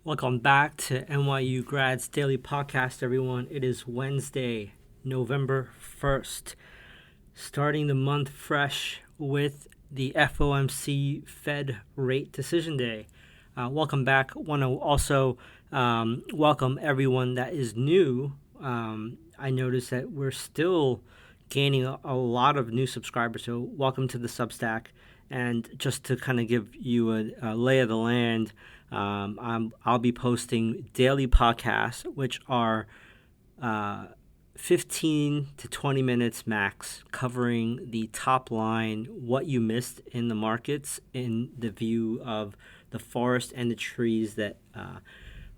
Welcome back to NYU Grads Daily Podcast, everyone. It is Wednesday, November 1st, starting the month fresh with the FOMC Fed Rate Decision Day. Welcome back. Want to also welcome everyone that is new. I noticed that we're still gaining a lot of new subscribers, so welcome to the Substack. And just to kind of give you a lay of the land, I'll be posting daily podcasts, which are 15 to 20 minutes max, covering the top line, what you missed in the markets in the view of the forest and the trees that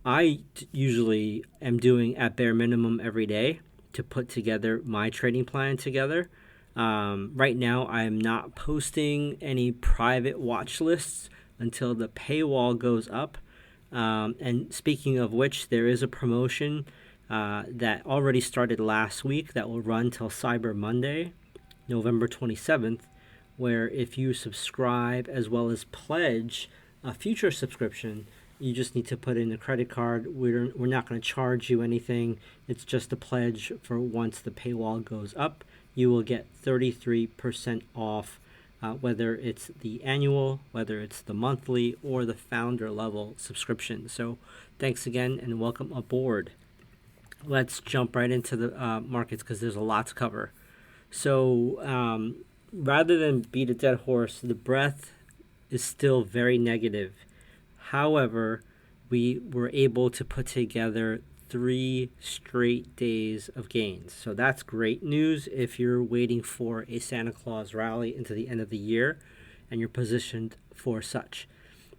I usually am doing at bare minimum every day to put together my trading plan together. Right now, I'm not posting any private watch lists until the paywall goes up. And speaking of which, there is a promotion that already started last week that will run till Cyber Monday, November 27th, where if you subscribe as well as pledge a future subscription, you just need to put in a credit card. We're not going to charge you anything. It's just a pledge for once the paywall goes up. You will get 33% off, whether it's the annual, whether it's the monthly, or the founder level subscription. So thanks again and welcome aboard. Let's jump right into the markets because there's a lot to cover. So rather than beat a dead horse, the breadth is still very negative. However, we were able to put together 3 straight days of gains. So that's great news if you're waiting for a Santa Claus rally into the end of the year and you're positioned for such.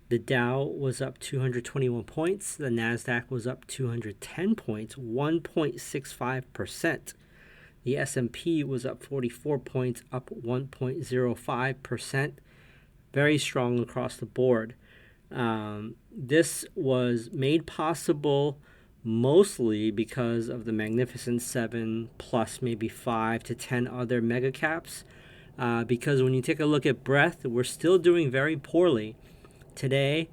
The Dow was up 221 points. The NASDAQ was up 210 points, 1.65%. The S&P was up 44 points, up 1.05%. Very strong across the board. This was made possible mostly because of the Magnificent Seven plus maybe 5 to 10 other mega caps. Because when you take a look at breadth, we're still doing very poorly today.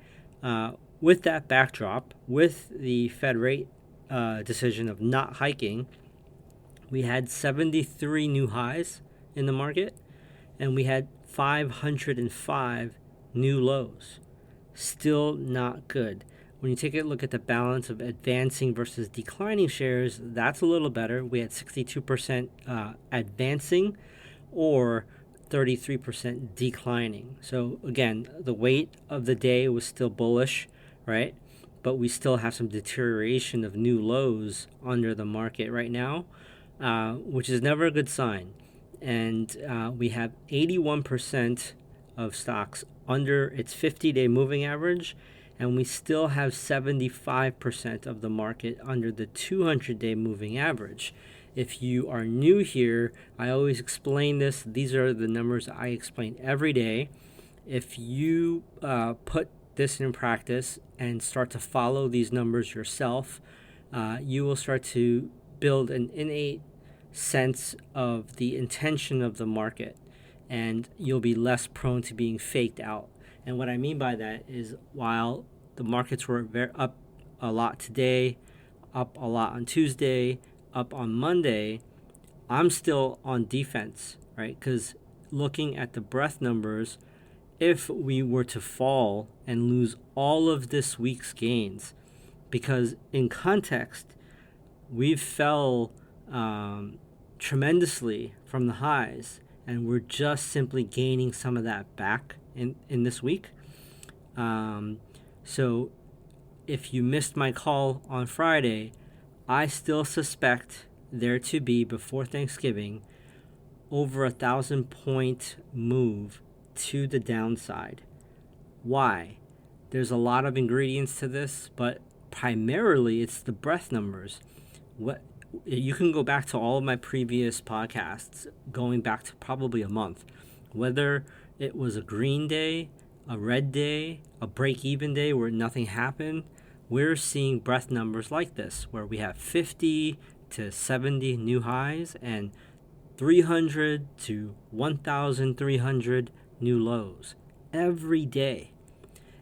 With that backdrop, with the Fed rate decision of not hiking, we had 73 new highs in the market, and we had 505 new lows. Still not good. When you take a look at the balance of advancing versus declining shares, that's a little better. We had 62% advancing or 33% declining. So again, the weight of the day was still bullish, right? But we still have some deterioration of new lows under the market right now, which is never a good sign. And we have 81% of stocks under its 50-day moving average, and we still have 75% of the market under the 200-day moving average. If you are new here, I always explain this. These are the numbers I explain every day. If you put this in practice and start to follow these numbers yourself, you will start to build an innate sense of the intention of the market, and you'll be less prone to being faked out. And what I mean by that is while the markets were up a lot today, up a lot on Tuesday, up on Monday, I'm still on defense, right? Because looking at the breadth numbers, if we were to fall and lose all of this week's gains, because in context, we fell tremendously from the highs, and we're just simply gaining some of that back in this week. So if you missed my call on Friday, I still suspect there to be, before Thanksgiving, over 1,000-point move to the downside. Why? There's a lot of ingredients to this, but primarily it's the breadth numbers. You can go back to all of my previous podcasts, going back to probably a month, whether it was a green day, a red day, a break-even day where nothing happened. We're seeing breadth numbers like this, where we have 50 to 70 new highs and 300 to 1,300 new lows every day.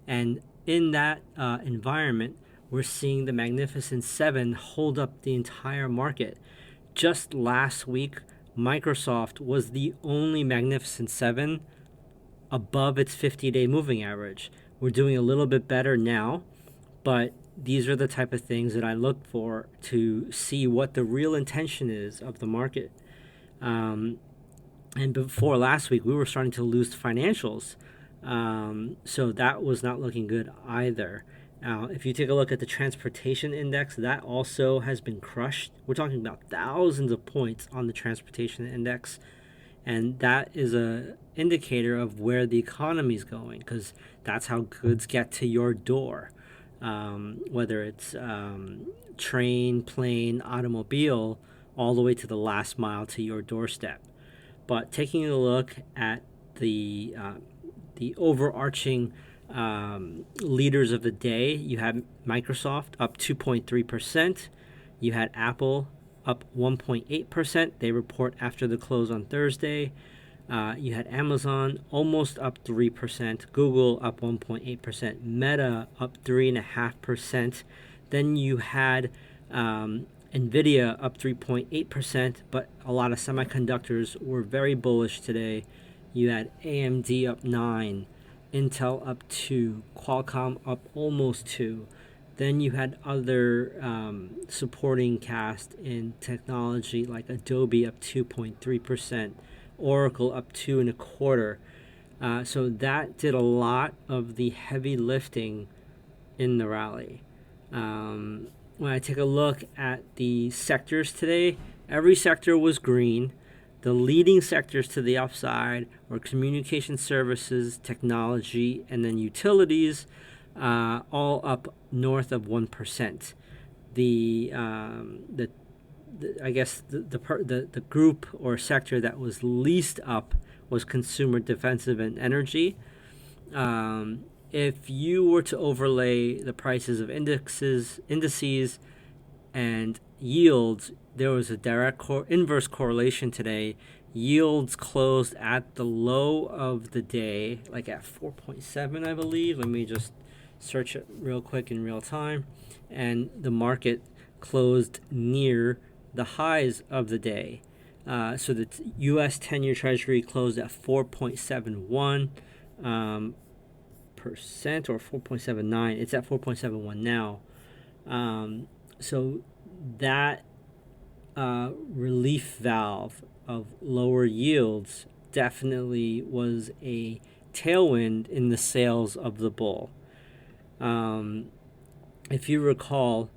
And in that environment, we're seeing the Magnificent Seven hold up the entire market. Just last week, Microsoft was the only Magnificent Seven above its 50-day moving average. We're doing a little bit better now, but these are the type of things that I look for to see what the real intention is of the market. And before last week, we were starting to lose financials. So that was not looking good either. Now, if you take a look at the transportation index, that also has been crushed. We're talking about thousands of points on the transportation index. And that is a indicator of where the economy is going, because that's how goods get to your door. Whether it's train, plane, automobile, all the way to the last mile to your doorstep. But taking a look at the overarching leaders of the day, you had Microsoft up 2.3%. You had Apple up 1.8%. They report after the close on Thursday. You had Amazon almost up 3%. Google up 1.8%. Meta up 3.5%. Then you had NVIDIA up 3.8%, but a lot of semiconductors were very bullish today. You had AMD up 9%. Intel up 2%, Qualcomm up almost 2%. Then you had other supporting cast in technology like Adobe up 2.3%, Oracle up 2.25%. So that did a lot of the heavy lifting in the rally. When I take a look at the sectors today, every sector was green. The leading sectors to the upside were communication services, technology, and then utilities, all up north of 1%. I guess the group or sector that was least up was consumer, defensive, and energy. If you were to overlay the prices of indices and yields, there was a direct inverse correlation today. Yields closed at the low of the day, like at 4.7, I believe. Let me just search it real quick in real time. And the market closed near the highs of the day. So the U.S. 10-year Treasury closed at 4.71 percent or 4.79. It's at 4.71 now. So that relief valve of lower yields definitely was a tailwind in the sales of the bull. If you recall,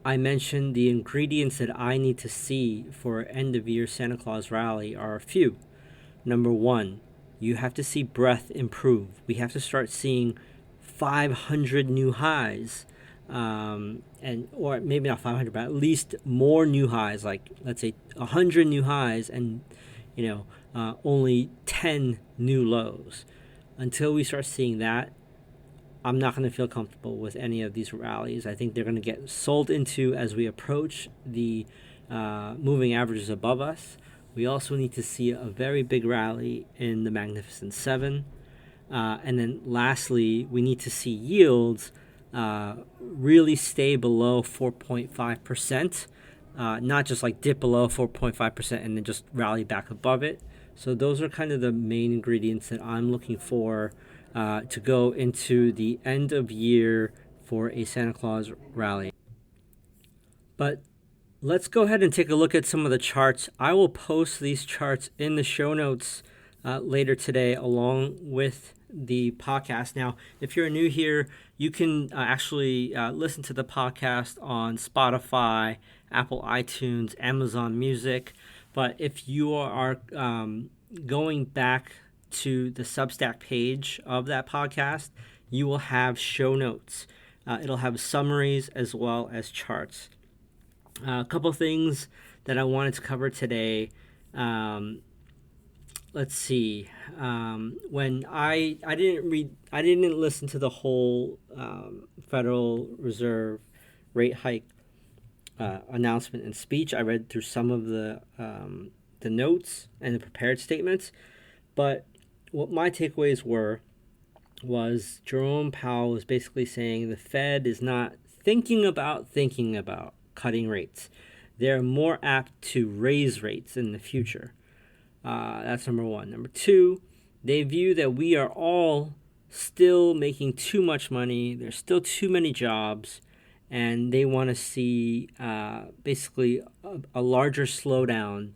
I mentioned the ingredients that I need to see for an end-of-year Santa Claus rally are a few. Number one, you have to see breadth improve. We have to start seeing 500 new highs. Or maybe not 500, but at least more new highs, like let's say 100 new highs and only 10 new lows. Until we start seeing that, I'm not going to feel comfortable with any of these rallies. I think they're going to get sold into as we approach the moving averages above us. We also need to see a very big rally in the Magnificent Seven. And then lastly, we need to see yields really stay below 4.5%, not just like dip below 4.5% and then just rally back above it. So those are kind of the main ingredients that I'm looking for to go into the end of year for a Santa Claus rally. But let's go ahead and take a look at some of the charts. I will post these charts in the show notes later today along with the podcast. Now, if you're new here, you can actually listen to the podcast on Spotify, Apple iTunes, Amazon Music. But if you are going back to the Substack page of that podcast, you will have show notes. It'll have summaries as well as charts. A couple things that I wanted to cover today. Let's see. When I didn't listen to the whole Federal Reserve rate hike announcement and speech. I read through some of the notes and the prepared statements, but what my takeaways was Jerome Powell was basically saying the Fed is not thinking about cutting rates, they're more apt to raise rates in the future. That's number one. Number two, they view that we are all still making too much money. There's still too many jobs, and they want to see basically a larger slowdown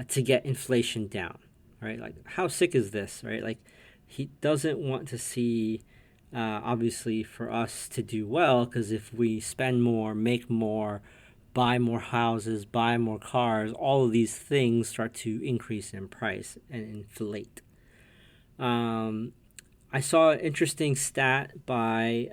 to get inflation down, right? Like, how sick is this, right? Like, he doesn't want to see, obviously, for us to do well, because if we spend more, make more, buy more houses, buy more cars, all of these things start to increase in price and inflate. I saw an interesting stat by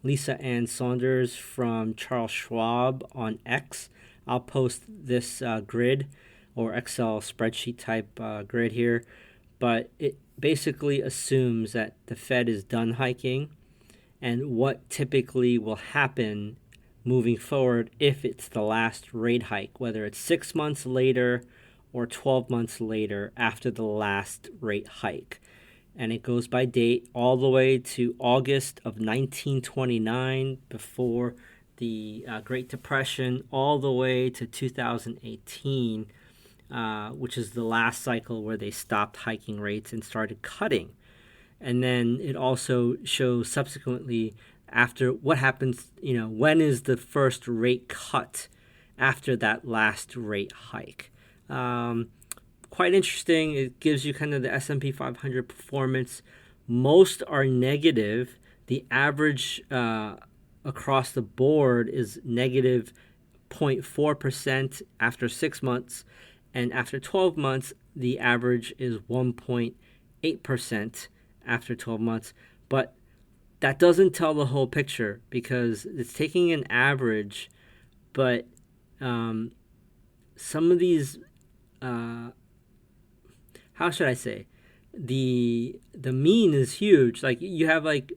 Lisa Ann Saunders from Charles Schwab on X. I'll post this grid or Excel spreadsheet type grid here, but it basically assumes that the Fed is done hiking and what typically will happen moving forward if it's the last rate hike, whether it's 6 months later or 12 months later after the last rate hike. And it goes by date all the way to August of 1929, before the Great Depression, all the way to 2018, which is the last cycle where they stopped hiking rates and started cutting. And then it also shows subsequently after what happens, when is the first rate cut after that last rate hike. Quite interesting. It gives you kind of the S&P 500 performance. Most are negative. The average across the board is negative 0.4% after 6 months. And after 12 months, the average is 1.8% after 12 months. But that doesn't tell the whole picture, because it's taking an average, but some of these, how should I say, the mean is huge. Like, you have August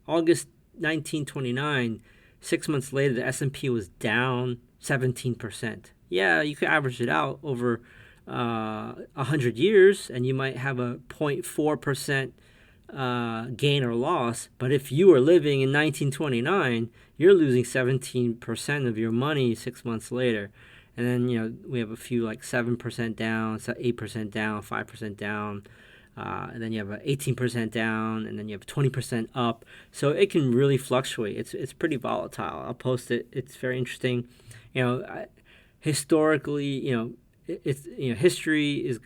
1929, 6 months later, the S&P was down 17%. Yeah, you could average it out over 100 years, and you might have a 0.4% gain or loss. But if you were living in 1929, you're losing 17% of your money 6 months later. And then, we have a few like 7% down, 8% down, 5% down. And then you have 18% down, and then you have 20% up. So it can really fluctuate. It's pretty volatile. I'll post it. It's very interesting. Historically, it's history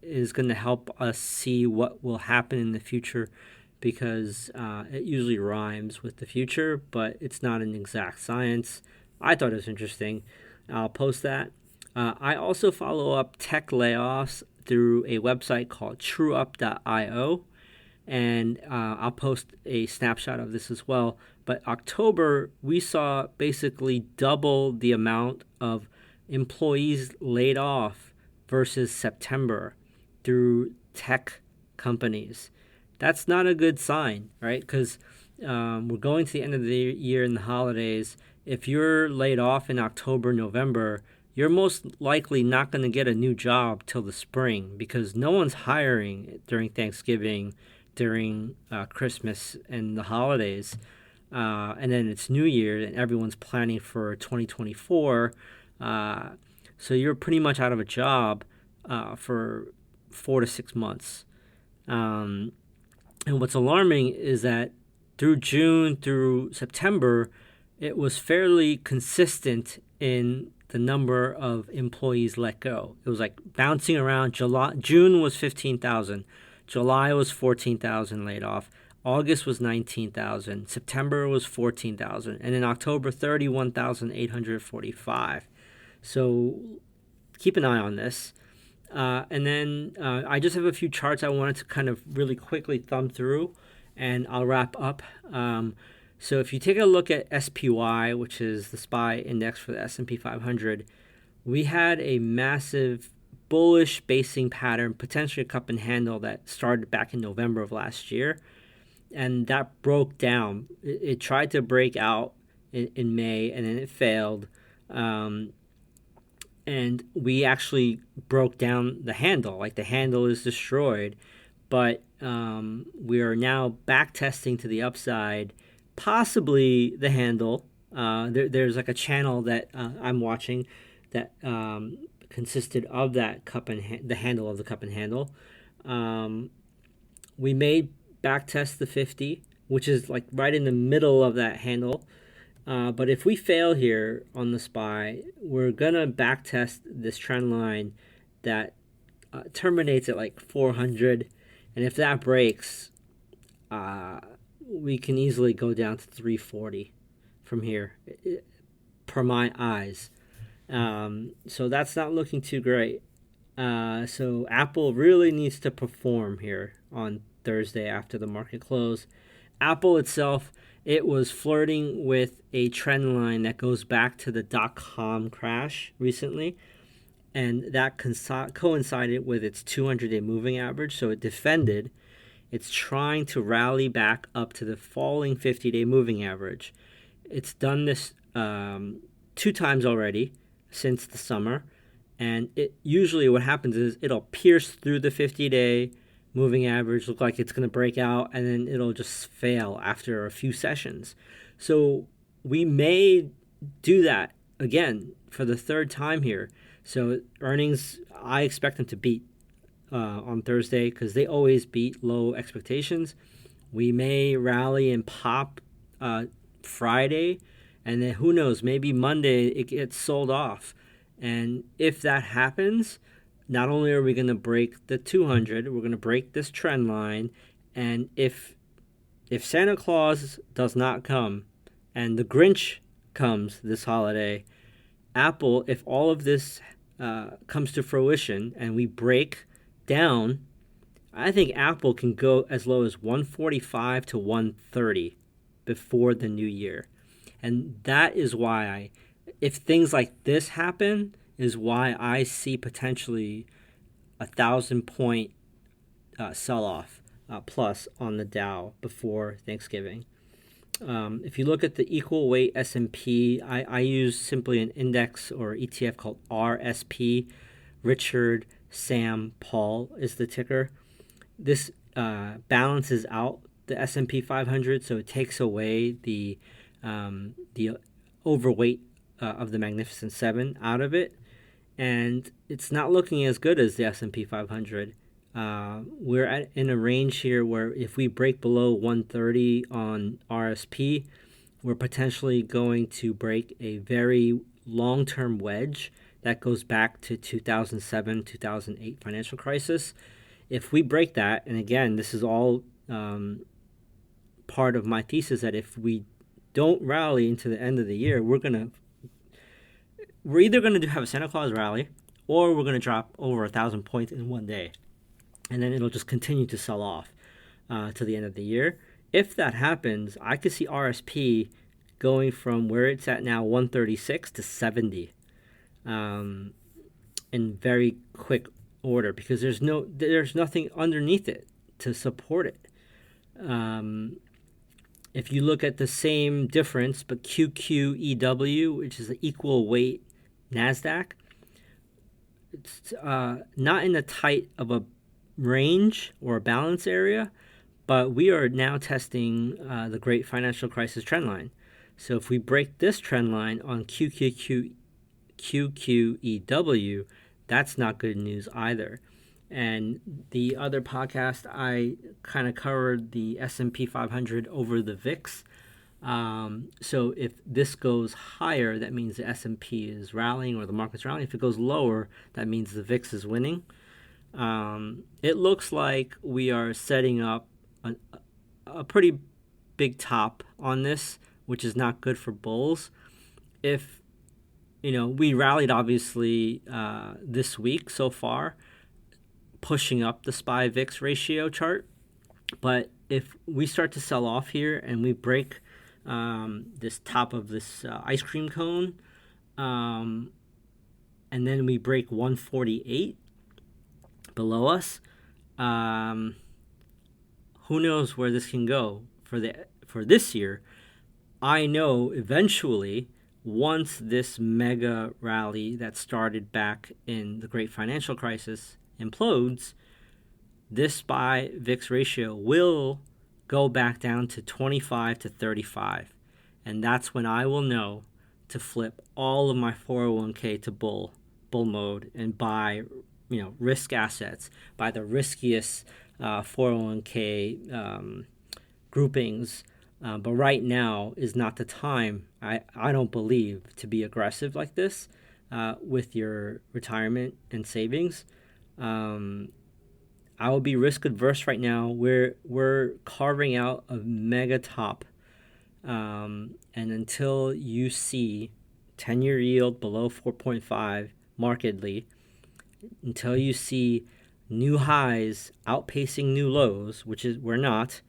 is going to help us see what will happen in the future, because it usually rhymes with the future, but it's not an exact science. I thought it was interesting. I'll post that. I also follow up tech layoffs through a website called trueup.io, and I'll post a snapshot of this as well. But October, we saw basically double the amount of employees laid off versus September through tech companies. That's not a good sign, right? Because we're going to the end of the year and the holidays. If you're laid off in October, November, you're most likely not going to get a new job till the spring, because no one's hiring during Thanksgiving, during Christmas and the holidays. And then it's New Year and everyone's planning for 2024. So you're pretty much out of a job for 4 to 6 months. And what's alarming is that through June through September, it was fairly consistent in the number of employees let go. It was like bouncing around. June was 15,000. July was 14,000 laid off. August was 19,000. September was 14,000. And in October, 31,845. So keep an eye on this. And then I just have a few charts I wanted to kind of really quickly thumb through, and I'll wrap up. So if you take a look at SPY, which is the SPY index for the S&P 500, we had a massive bullish basing pattern, potentially a cup and handle, that started back in November of last year. And that broke down. It tried to break out in May, and then it failed. And we actually broke down the handle. Like, the handle is destroyed. But we are now back testing to the upside, possibly the handle. There's like a channel that I'm watching that consisted of that cup and the handle of the cup and handle. We may backtest the 50, which is like right in the middle of that handle. But if we fail here on the SPY, we're gonna backtest this trend line that terminates at like 400, and if that breaks, we can easily go down to 340 from here, per my eyes. So that's not looking too great. So Apple really needs to perform here on Thursday after the market close. Apple itself, it was flirting with a trend line that goes back to the .com crash recently, and that coincided with its 200-day moving average, so it defended. It's trying to rally back up to the falling 50-day moving average. It's done this 2 times already since the summer, and it usually what happens is it'll pierce through the 50-day moving average, look like it's going to break out, and then it'll just fail after a few sessions. So we may do that again for the 3rd time here. So earnings, I expect them to beat on Thursday because they always beat low expectations. We may rally and pop Friday, and then who knows, maybe Monday it gets sold off. And if that happens, not only are we going to break the 200, we're going to break this trend line. And if Santa Claus does not come and the Grinch comes this holiday, Apple, if all of this comes to fruition and we break down, I think Apple can go as low as 145 to 130 before the new year. And that is why if things like this happen, is why I see potentially 1,000-point sell-off plus on the Dow before Thanksgiving. If you look at the equal weight S&P, I use simply an index or ETF called RSP. Richard Sam Paul is the ticker. This balances out the S&P 500, so it takes away the overweight of the Magnificent Seven out of it, and it's not looking as good as the S&P 500. We're in a range here where if we break below 130 on RSP, we're potentially going to break a very long-term wedge that goes back to 2007, 2008 financial crisis. If we break that, and again, this is all part of my thesis that if we don't rally into the end of the year, we're either going to have a Santa Claus rally, or we're going to drop over 1,000 points in one day. And then it'll just continue to sell off to the end of the year. If that happens, I could see RSP going from where it's at now, 136 to 70 in very quick order, because there's nothing underneath it to support it. If you look at the same difference, but QQEW, which is the equal weight NASDAQ, it's not in the tight of a range or a balance area, but we are now testing the great financial crisis trend line. So if we break this trend line on QQEW, that's not good news either. And the other podcast, I kind of covered the S&P 500 over the VIX. So if this goes higher, that means the S&P is rallying or the market's rallying. If it goes lower, that means the VIX is winning. It looks like we are setting up a pretty big top on this, which is not good for bulls. If, we rallied obviously this week so far, pushing up the SPY VIX ratio chart. But if we start to sell off here and we break this top of this ice cream cone, and then we break 148 below us, who knows where this can go for this year. I know eventually, once this mega rally that started back in the great financial crisis implodes, this SPY VIX ratio will go back down to 25 to 35. And that's when I will know to flip all of my 401k to bull mode and buy, risk assets, buy the riskiest 401k groupings. But right now is not the time, I don't believe, to be aggressive like this with your retirement and savings. I will be risk adverse right now. We're carving out a mega top. And until you see 10-year yield below 4.5 markedly, until you see new highs outpacing new lows, which is we're not,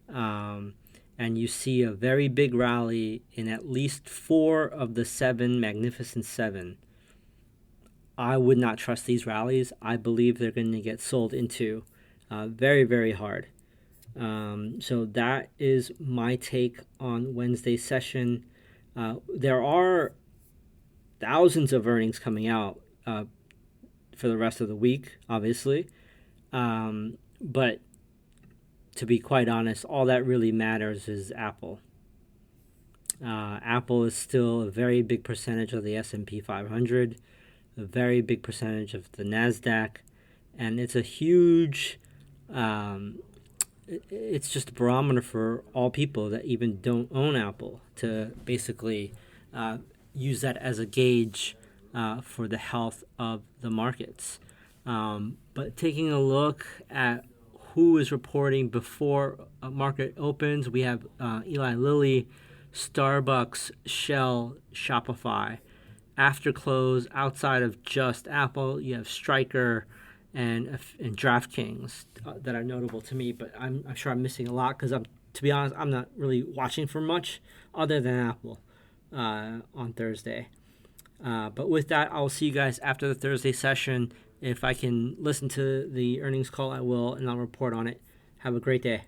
and you see a very big rally in at least 4 of the 7 Magnificent 7, I would not trust these rallies. I believe they're going to get sold into very, very hard. So that is my take on Wednesday's session. There are thousands of earnings coming out for the rest of the week, obviously. But to be quite honest, all that really matters is Apple. Apple is still a very big percentage of the S&P 500, a very big percentage of the NASDAQ, and it's a huge... it's just a barometer for all people that even don't own Apple to basically use that as a gauge for the health of the markets. But taking a look at who is reporting before a market opens, we have Eli Lilly, Starbucks, Shell, Shopify. After close, outside of just Apple, you have Stryker and DraftKings that are notable to me, but I'm sure I'm missing a lot because to be honest, I'm not really watching for much other than Apple on Thursday. But with that, I'll see you guys after the Thursday session. If I can listen to the earnings call, I will, and I'll report on it. Have a great day.